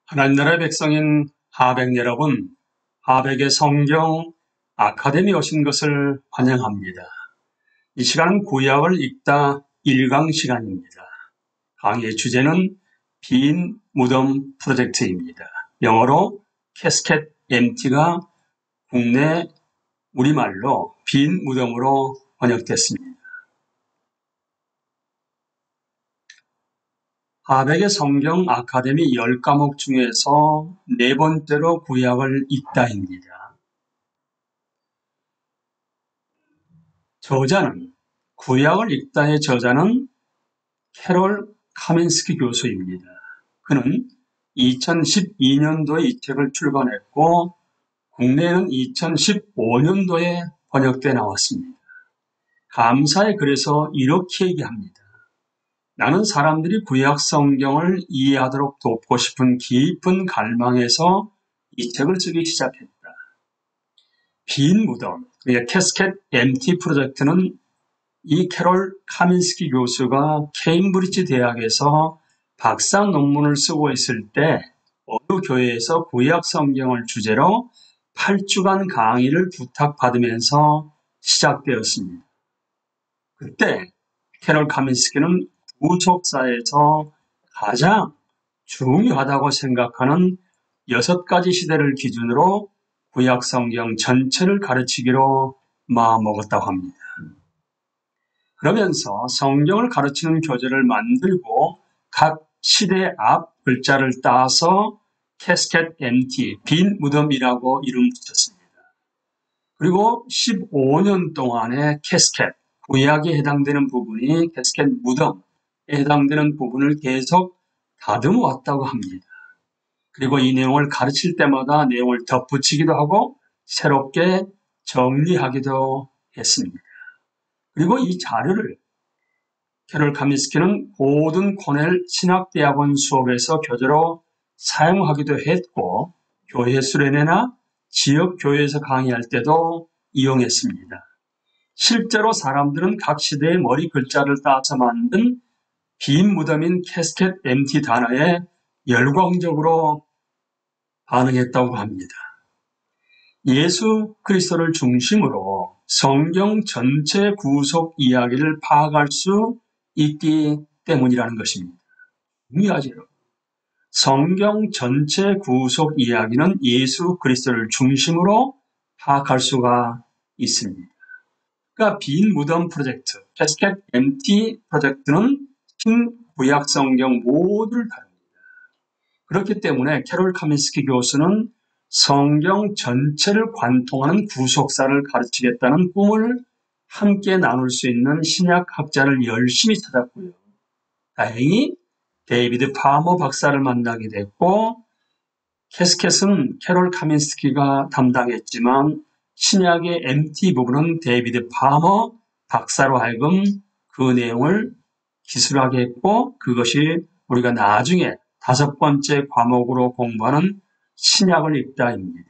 하나님 나라의 백성인 하백 여러분, 하백의 성경 아카데미 오신 것을 환영합니다. 이 시간은 구약을 읽다 1강 시간입니다. 강의의 주제는 빈 무덤 프로젝트입니다. 영어로 캐스켓 엠티가 국내 우리말로 빈 무덤으로 번역됐습니다. 하백의 성경 아카데미 10과목 중에서 네 번째로 구약을 읽다입니다. 저자는 구약을 읽다의 저자는 캐롤 카민스키 교수입니다. 그는 2012년도에 이 책을 출간했고 국내에는 2015년도에 번역돼 나왔습니다. 감사의 글에서 이렇게 얘기합니다. 나는 사람들이 구약 성경을 이해하도록 돕고 싶은 깊은 갈망에서 이 책을 쓰기 시작했다. 빈 무덤, 캐스켓 엠티 프로젝트는 이 캐롤 카민스키 교수가 케임브리지 대학에서 박사 논문을 쓰고 있을 때 어느 교회에서 구약 성경을 주제로 8주간 강의를 부탁받으면서 시작되었습니다. 그때 캐롤 카민스키는 구속사에서 가장 중요하다고 생각하는 6가지 시대를 기준으로 구약 성경 전체를 가르치기로 마음먹었다고 합니다. 그러면서 성경을 가르치는 교재를 만들고 각 시대 앞 글자를 따서 캐스켓 엠티, 빈 무덤이라고 이름 붙였습니다. 그리고 15년 동안의 캐스켓, 구약에 해당되는 부분이 캐스켓 무덤에 해당되는 부분을 계속 다듬어 왔다고 합니다. 그리고 이 내용을 가르칠 때마다 내용을 덧붙이기도 하고 새롭게 정리하기도 했습니다. 그리고 이 자료를 캐롤 카민스키는 고든 코넬 신학대학원 수업에서 교재로 사용하기도 했고 교회 수련회나 지역 교회에서 강의할 때도 이용했습니다. 실제로 사람들은 각 시대의 머리 글자를 따서 만든 빈 무덤인 캐스켓 엠티 단어에 열광적으로 반응했다고 합니다. 예수 그리스도를 중심으로 성경 전체 구속 이야기를 파악할 수 있기 때문이라는 것입니다. 중요하죠. 성경 전체 구속 이야기는 예수 그리스도를 중심으로 파악할 수가 있습니다. 그러니까 빈 무덤 프로젝트, 캐스켓 엠티 프로젝트는 신구약 성경 모두를 다룹니다. 그렇기 때문에 캐롤 카민스키 교수는 성경 전체를 관통하는 구속사를 가르치겠다는 꿈을 함께 나눌 수 있는 신약학자를 열심히 찾았고요. 다행히 데이비드 파머 박사를 만나게 됐고 캐스켓은 캐롤 카민스키가 담당했지만 신약의 MT 부분은 데이비드 파머 박사로 하여금 그 내용을 기술하게 했고 그것이 우리가 나중에 5번째 과목으로 공부하는 신약을 읽다입니다.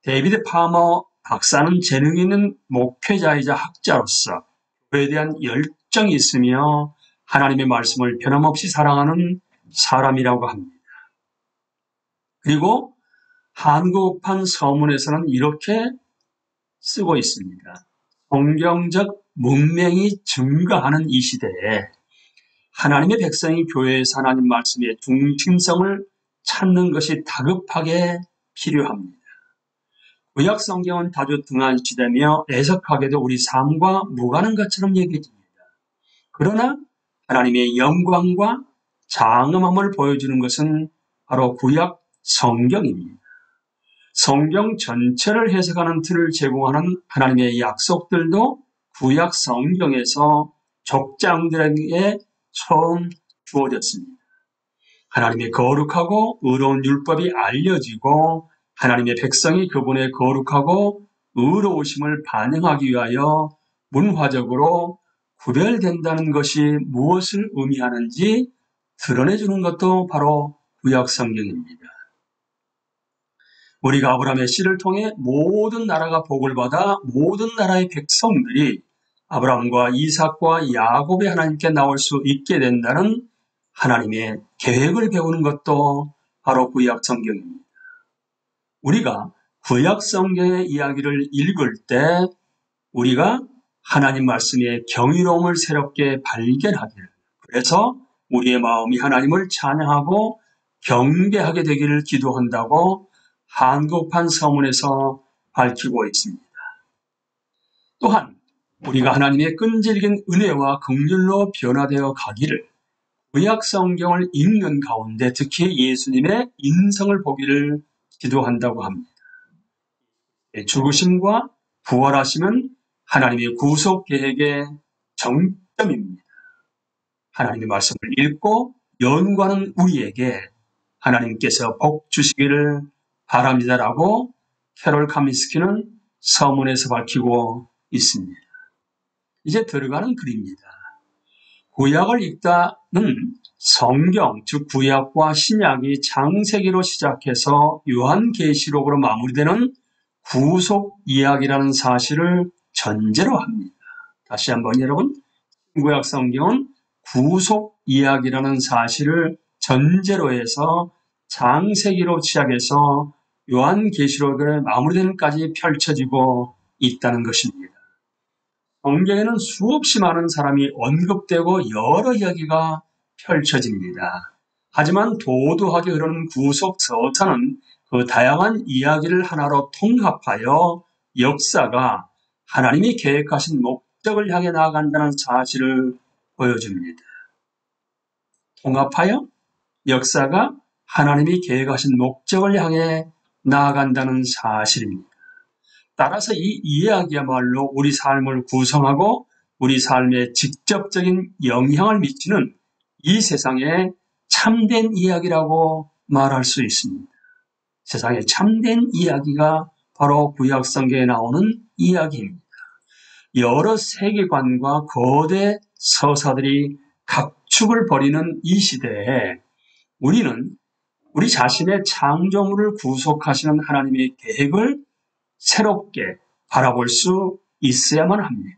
데이비드 파머 박사는 재능 있는 목회자이자 학자로서 교회에 대한 열정이 있으며 하나님의 말씀을 변함없이 사랑하는 사람이라고 합니다. 그리고 한국판 서문에서는 이렇게 쓰고 있습니다. 성경적 문명이 증가하는 이 시대에 하나님의 백성이 교회에서 하나님 말씀의 중심성을 찾는 것이 다급하게 필요합니다. 구약 성경은 다주등한시되며 애석하게도 우리 삶과 무관한 것처럼 얘기해집니다. 그러나 하나님의 영광과 장엄함을 보여주는 것은 바로 구약 성경입니다. 성경 전체를 해석하는 틀을 제공하는 하나님의 약속들도 구약 성경에서 족장들에게 처음 주어졌습니다. 하나님의 거룩하고 의로운 율법이 알려지고 하나님의 백성이 그분의 거룩하고 의로우심을 반영하기 위하여 문화적으로 구별된다는 것이 무엇을 의미하는지 드러내주는 것도 바로 구약 성경입니다. 우리가 아브라함의 씨를 통해 모든 나라가 복을 받아 모든 나라의 백성들이 아브라함과 이삭과 야곱의 하나님께 나올 수 있게 된다는 하나님의 계획을 배우는 것도 바로 구약 성경입니다. 우리가 구약 성경의 이야기를 읽을 때 우리가 하나님 말씀의 경이로움을 새롭게 발견하기를, 그래서 우리의 마음이 하나님을 찬양하고 경배하게 되기를 기도한다고 한국판 서문에서 밝히고 있습니다. 또한 우리가 하나님의 끈질긴 은혜와 긍휼로 변화되어 가기를 구약 성경을 읽는 가운데 특히 예수님의 인성을 보기를 기도한다고 합니다. 죽으심과 부활하심은 하나님의 구속 계획의 정점입니다. 하나님의 말씀을 읽고 연구하는 우리에게 하나님께서 복 주시기를 바랍니다라고 캐롤 카민스키는 서문에서 밝히고 있습니다. 이제 들어가는 글입니다. 구약을 읽다는 성경, 즉 구약과 신약이 창세기로 시작해서 요한계시록으로 마무리되는 구속 이야기라는 사실을 전제로 합니다. 다시 한번 여러분, 구약 성경은 구속 이야기라는 사실을 전제로 해서 창세기로 시작해서 요한계시록에 마무리되는까지 펼쳐지고 있다는 것입니다. 성경에는 수없이 많은 사람이 언급되고 여러 이야기가 펼쳐집니다. 하지만 도도하게 흐르는 구속 서사는 그 다양한 이야기를 하나로 통합하여 역사가 하나님이 계획하신 목적을 향해 나아간다는 사실을 보여줍니다. 통합하여 역사가 하나님이 계획하신 목적을 향해 나아간다는 사실입니다. 따라서 이 이야기야말로 우리 삶을 구성하고 우리 삶에 직접적인 영향을 미치는 이 세상의 참된 이야기라고 말할 수 있습니다. 세상의 참된 이야기가 바로 구약 성경에 나오는 이야기입니다. 여러 세계관과 거대 서사들이 각축을 벌이는 이 시대에 우리는 우리 자신의 창조물을 구속하시는 하나님의 계획을 새롭게 바라볼 수 있어야만 합니다.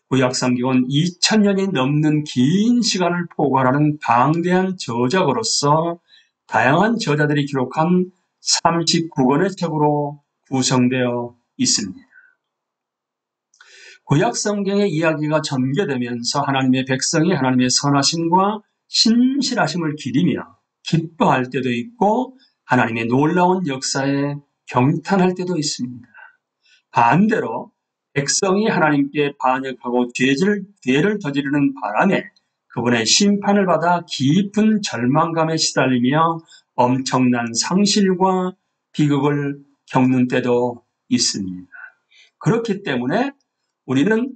구약 성경은 2000년이 넘는 긴 시간을 포괄하는 방대한 저작으로서 다양한 저자들이 기록한 39권의 책으로 구성되어 있습니다. 구약 성경의 이야기가 전개되면서 하나님의 백성이 하나님의 선하심과 신실하심을 기리며 기뻐할 때도 있고 하나님의 놀라운 역사에 경탄할 때도 있습니다. 반대로 백성이 하나님께 반역하고 죄를 저지르는 바람에 그분의 심판을 받아 깊은 절망감에 시달리며 엄청난 상실과 비극을 겪는 때도 있습니다. 그렇기 때문에 우리는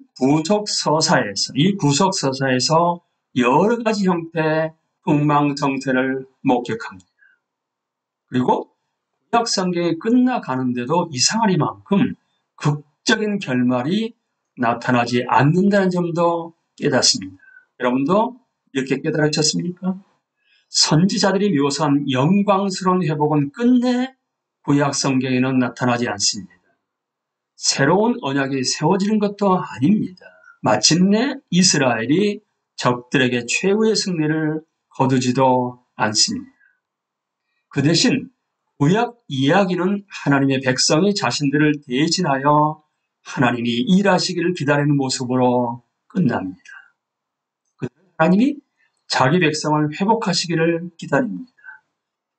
이 구속서사에서 여러 가지 형태의 흥망성쇠를 목격합니다. 그리고 구약 성경이 끝나가는데도 이상하리만큼 극적인 결말이 나타나지 않는다는 점도 깨닫습니다. 여러분도 이렇게 깨달으셨습니까? 선지자들이 묘사한 영광스러운 회복은 끝내 구약 성경에는 나타나지 않습니다. 새로운 언약이 세워지는 것도 아닙니다. 마침내 이스라엘이 적들에게 최후의 승리를 거두지도 않습니다. 그 대신 구약 이야기는 하나님의 백성이 자신들을 대신하여 하나님이 일하시기를 기다리는 모습으로 끝납니다. 하나님이 자기 백성을 회복하시기를 기다립니다.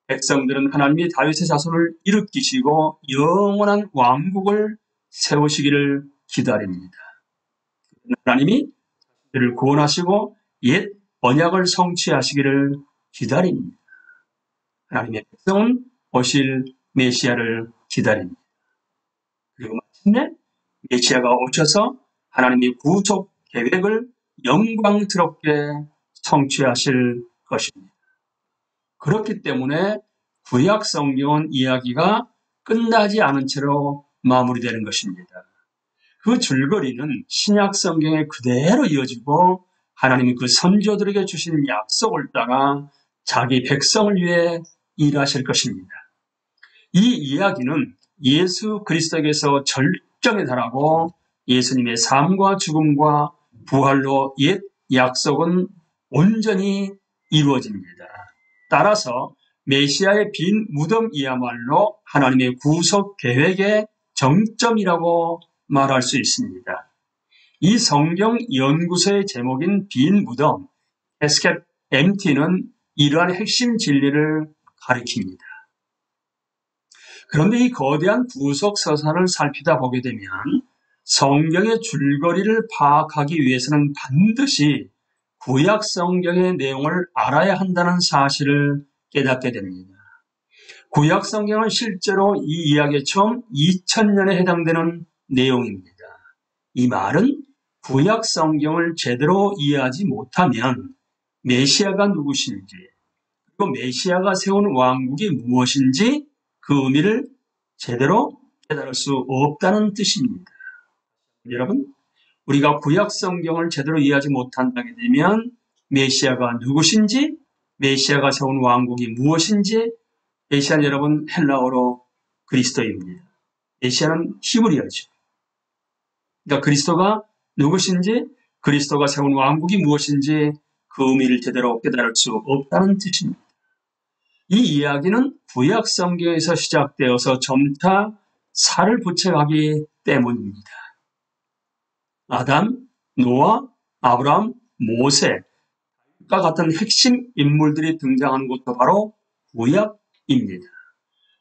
백성들은 하나님이 다윗의 자손을 일으키시고 영원한 왕국을 세우시기를 기다립니다. 하나님이 그들을 구원하시고 옛 언약을 성취하시기를 기다립니다. 하나님의 백성은 오실 메시아를 기다립니다. 그리고 마침내 메시아가 오셔서 하나님의 구속 계획을 영광스럽게 성취하실 것입니다. 그렇기 때문에 구약 성경은 이야기가 끝나지 않은 채로 마무리되는 것입니다. 그 줄거리는 신약 성경에 그대로 이어지고 하나님이 그 선조들에게 주신 약속을 따라 자기 백성을 위해 일하실 것입니다. 이 이야기는 예수 그리스도에게서 절정에 달하고 예수님의 삶과 죽음과 부활로 옛 약속은 온전히 이루어집니다. 따라서 메시아의 빈 무덤이야말로 하나님의 구속 계획의 정점이라고 말할 수 있습니다. 이 성경 연구소의 제목인 빈 무덤, 에스캡 엠티는 이러한 핵심 진리를 가리킵니다. 그런데 이 거대한 구속 서사를 살피다 보게 되면 성경의 줄거리를 파악하기 위해서는 반드시 구약 성경의 내용을 알아야 한다는 사실을 깨닫게 됩니다. 구약 성경은 실제로 이 이야기의 처음 2000년에 해당되는 내용입니다. 이 말은 구약 성경을 제대로 이해하지 못하면 메시아가 누구신지, 그리고 메시아가 세운 왕국이 무엇인지 그 의미를 제대로 깨달을 수 없다는 뜻입니다. 여러분, 우리가 구약 성경을 제대로 이해하지 못한다게 되면 메시아가 누구신지, 메시아가 세운 왕국이 무엇인지, 메시아는 여러분 헬라어로 그리스도입니다. 메시아는 히브리어죠. 그러니까 그리스도가 누구신지, 그리스도가 세운 왕국이 무엇인지 그 의미를 제대로 깨달을 수 없다는 뜻입니다. 이 이야기는 구약 성경에서 시작되어서 점차 살을 붙여가기 때문입니다. 아담, 노아, 아브라함, 모세가 같은 핵심 인물들이 등장하는 곳도 바로 구약입니다.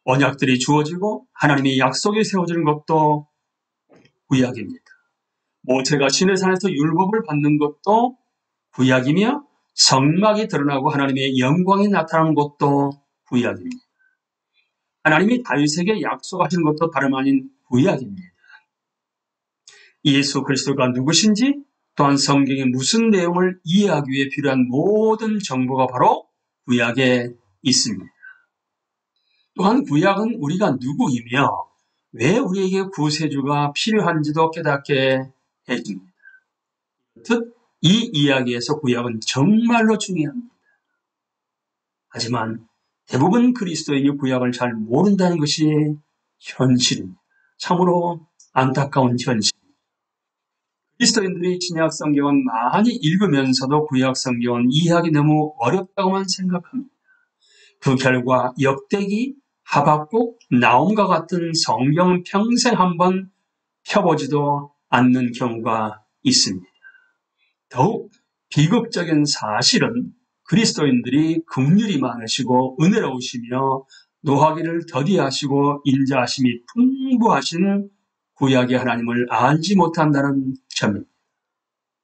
언약들이 주어지고 하나님의 약속이 세워지는 것도 구약입니다. 모세가 시내산에서 율법을 받는 것도 구약이며 성막이 드러나고 하나님의 영광이 나타나는 것도 구약입니다. 하나님이 다윗에게 약속하신 것도 다름 아닌 구약입니다. 예수 그리스도가 누구신지 또한 성경의 무슨 내용을 이해하기 위해 필요한 모든 정보가 바로 구약에 있습니다. 또한 구약은 우리가 누구이며 왜 우리에게 구세주가 필요한지도 깨닫게 해줍니다. 즉, 이 이야기에서 구약은 정말로 중요합니다. 하지만 대부분 그리스도인이 구약을 잘 모른다는 것이 현실입니다. 참으로 안타까운 현실. 그리스도인들이 신약 성경을 많이 읽으면서도 구약 성경은 이해하기 너무 어렵다고만 생각합니다. 그 결과 역대기, 하박국, 나홈과 같은 성경은 평생 한번 펴보지도 않는 경우가 있습니다. 더욱 비극적인 사실은 그리스도인들이 긍휼이 많으시고 은혜로우시며 노하기를 더디하시고 인자하심이 풍부하신 구약의 하나님을 알지 못한다는 점입니다.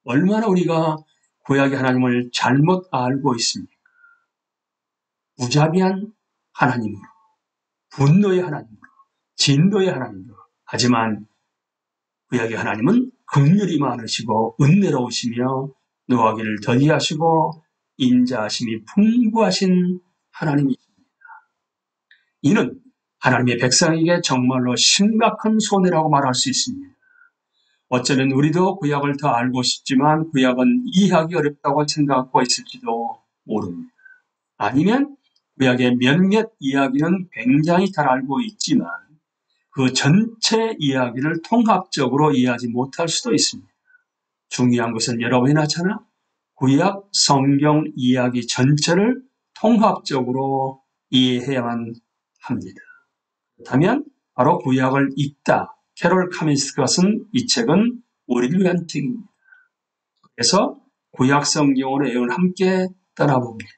얼마나 우리가 구약의 하나님을 잘못 알고 있습니까? 무자비한 하나님으로, 분노의 하나님으로, 진노의 하나님으로. 하지만 구약의 하나님은 긍휼이 많으시고 은혜로우시며 노하기를 더디하시고 인자하심이 풍부하신 하나님이십니다. 이는 하나님의 백성에게 정말로 심각한 손해라고 말할 수 있습니다. 어쩌면 우리도 구약을 더 알고 싶지만 구약은 이해하기 어렵다고 생각하고 있을지도 모릅니다. 아니면 구약의 몇몇 이야기는 굉장히 잘 알고 있지만 그 전체 이야기를 통합적으로 이해하지 못할 수도 있습니다. 중요한 것은 여러분이나 저나 구약 성경 이야기 전체를 통합적으로 이해해야만 합니다. 그렇다면 바로 구약을 읽다. 캐롤 카민스키가 쓴 이 책은 우리를 위한 책입니다. 그래서 구약 성경으로 여행을 함께 떠나봅니다.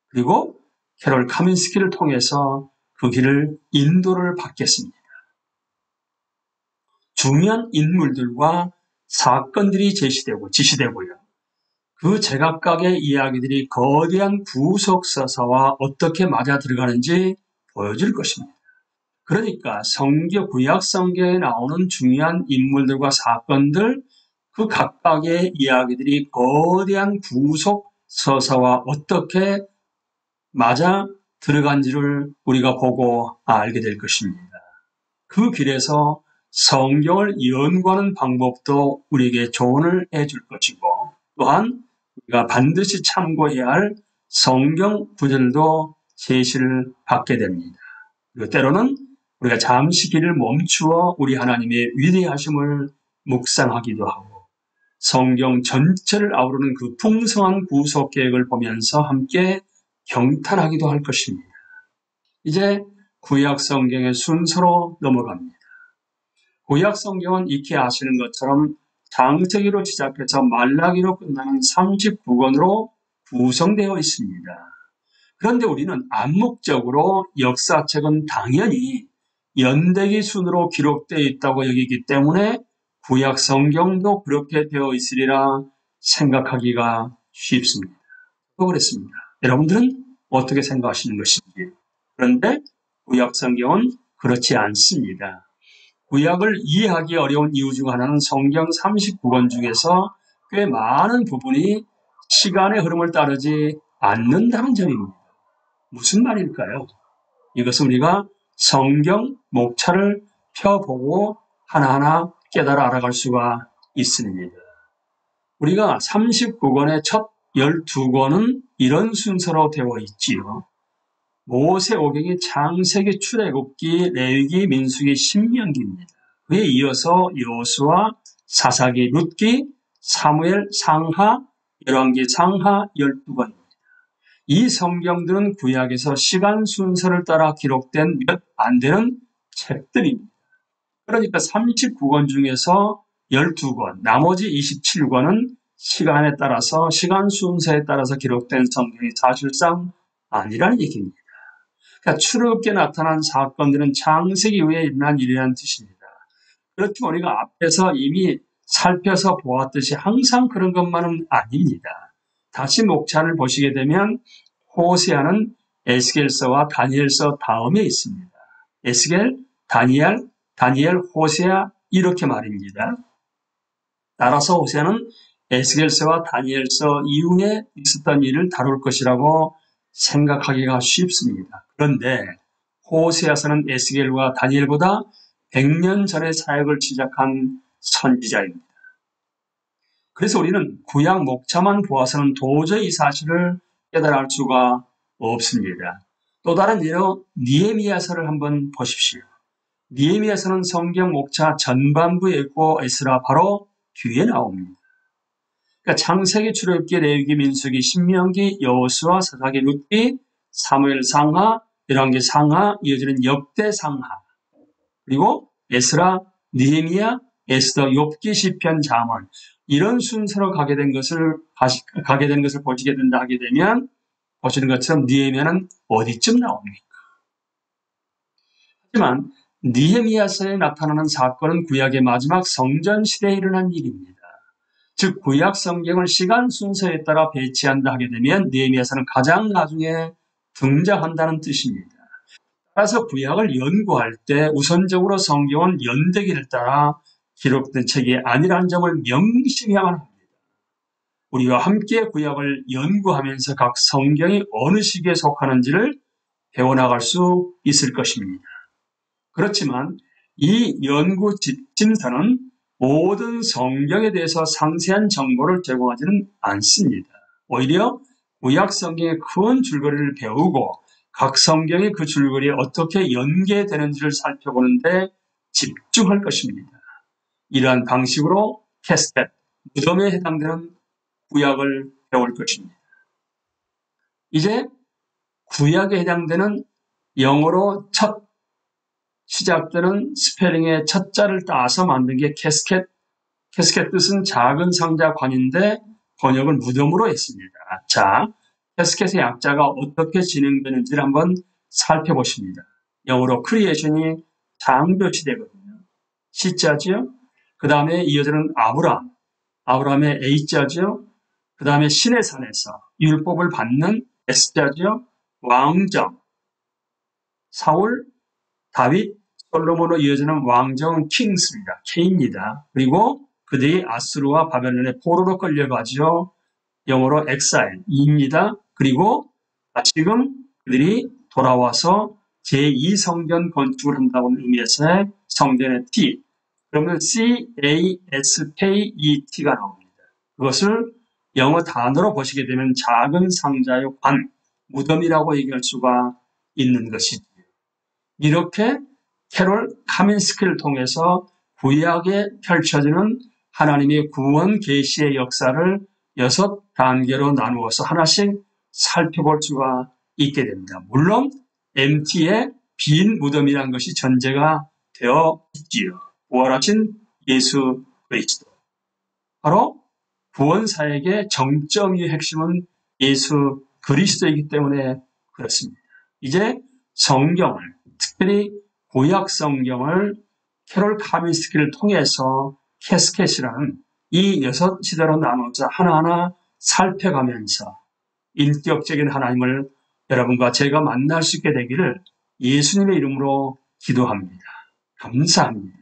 그리고 캐롤 카민스키를 통해서 그 길을 인도를 받겠습니다. 중요한 인물들과 사건들이 지시되고요. 그 제각각의 이야기들이 거대한 구속서사와 어떻게 맞아 들어가는지 보여줄 것입니다. 그러니까 구약 성경에 나오는 중요한 인물들과 사건들, 그 각각의 이야기들이 거대한 구속서사와 어떻게 맞아 들어간지를 우리가 보고 알게 될 것입니다. 그 길에서 성경을 연구하는 방법도 우리에게 조언을 해줄 것이고 또한 우리가 반드시 참고해야 할 성경 구절도 제시를 받게 됩니다. 그리고 때로는 우리가 잠시 길을 멈추어 우리 하나님의 위대하심을 묵상하기도 하고 성경 전체를 아우르는 그 풍성한 구속 계획을 보면서 함께 경탄하기도 할 것입니다. 이제 구약 성경의 순서로 넘어갑니다. 구약 성경은 익히 아시는 것처럼 창세기로 시작해서 말라기로 끝나는 39권으로 구성되어 있습니다. 그런데 우리는 암묵적으로 역사책은 당연히 연대기 순으로 기록되어 있다고 여기기 때문에 구약 성경도 그렇게 되어 있으리라 생각하기가 쉽습니다. 그랬습니다. 여러분들은 어떻게 생각하시는 것인지. 그런데 구약 성경은 그렇지 않습니다. 구약을 이해하기 어려운 이유 중 하나는 성경 39권 중에서 꽤 많은 부분이 시간의 흐름을 따르지 않는다는 점입니다. 무슨 말일까요? 이것은 우리가 성경 목차를 펴보고 하나하나 깨달아 알아갈 수가 있습니다. 우리가 39권의 첫 12권은 이런 순서로 되어 있지요. 모세오경이 창세기, 출애굽기, 레위기, 민수기, 신명기입니다. 그에 이어서 여호수아, 사사기, 룻기, 사무엘, 상하, 열왕기, 상하 12권입니다. 이 성경들은 구약에서 시간 순서를 따라 기록된 몇 안 되는 책들입니다. 그러니까 39권 중에서 12권, 나머지 27권은 시간에 따라서, 시간 순서에 따라서 기록된 성경이 사실상 아니라는 얘기입니다. 그러니까 출애굽기에 나타난 사건들은 창세기 이후에 일어난 일이라는 뜻입니다. 그렇지만 우리가 앞에서 이미 살펴서 보았듯이 항상 그런 것만은 아닙니다. 다시 목차를 보시게 되면 호세아는 에스겔서와 다니엘서 다음에 있습니다. 에스겔, 다니엘, 호세아 이렇게 말입니다. 따라서 호세아는 에스겔서와 다니엘서 이후에 있었던 일을 다룰 것이라고 생각하기가 쉽습니다. 그런데 호세아서는 에스겔과 다니엘보다 100년 전에 사역을 시작한 선지자입니다. 그래서 우리는 구약 목차만 보아서는 도저히 이 사실을 깨달을 수가 없습니다. 또 다른 예로 느헤미야서를 한번 보십시오. 느헤미야서는 성경 목차 전반부에 있고 에스라 바로 뒤에 나옵니다. 그러니까 창세기, 출애굽기, 레위기, 민수기, 신명기, 여호수아, 사사기, 룻기, 사무엘 상하, 열왕기 상하, 이어지는 역대 상하, 그리고 에스라, 느헤미야, 에스더, 욥기, 시편, 잠언 이런 순서로 가게 된 것을 보시게 된다 하게 되면 보시는 것처럼 느헤미야는 어디쯤 나옵니까? 하지만 느헤미야서에 나타나는 사건은 구약의 마지막 성전 시대에 일어난 일입니다. 즉 구약 성경을 시간 순서에 따라 배치한다 하게 되면 느헤미야서는 가장 나중에 등장한다는 뜻입니다. 따라서 구약을 연구할 때 우선적으로 성경은 연대기를 따라 기록된 책이 아니라는 점을 명심해야만 합니다. 우리와 함께 구약을 연구하면서 각 성경이 어느 시기에 속하는지를 배워나갈 수 있을 것입니다. 그렇지만 이 연구 진서는 모든 성경에 대해서 상세한 정보를 제공하지는 않습니다. 오히려 구약 성경의 큰 줄거리를 배우고 각 성경이 그 줄거리에 어떻게 연계되는지를 살펴보는데 집중할 것입니다. 이러한 방식으로 캐스켓, 무덤에 해당되는 구약을 배울 것입니다. 이제 구약에 해당되는 영어로 첫 시작되는 스펠링의 첫 자를 따서 만든 게 캐스켓. 캐스켓 뜻은 작은 상자관인데 번역을 무덤으로 했습니다. 자, 캐스켓의 약자가 어떻게 진행되는지를 한번 살펴보십니다. 영어로 크리에이션이 창조 시대거든요. C자죠. 그 다음에 이어지는 아브라함의 A자죠. 그 다음에 신의 산에서 율법을 받는 S자죠. 왕정, 사울, 다윗, 솔로몬으로 이어지는 왕정은 킹스입니다. K입니다. 그리고 그들이 아수르와 바벨론의 포로로 끌려가죠. 영어로 엑사일, E입니다. 그리고 지금 그들이 돌아와서 제2성전 건축을 한다는 의미에서의 성전의 T, 그러면 CASKET가 나옵니다. 그것을 영어 단어로 보시게 되면 작은 상자의 관, 무덤이라고 얘기할 수가 있는 것이죠. 이렇게 캐롤 카민스키를 통해서 구약에 펼쳐지는 하나님의 구원 계시의 역사를 6단계로 나누어서 하나씩 살펴볼 수가 있게 됩니다. 물론 MT의 빈 무덤이라는 것이 전제가 되어 있지요. 부활하신 예수 그리스도. 바로 구원사역의 정점의 핵심은 예수 그리스도이기 때문에 그렇습니다. 이제 성경을, 특별히 구약 성경을 캐롤 카민스키를 통해서 캐스켓이라는 이 6시대로 나눠서 하나하나 살펴가면서 인격적인 하나님을 여러분과 제가 만날 수 있게 되기를 예수님의 이름으로 기도합니다. 감사합니다.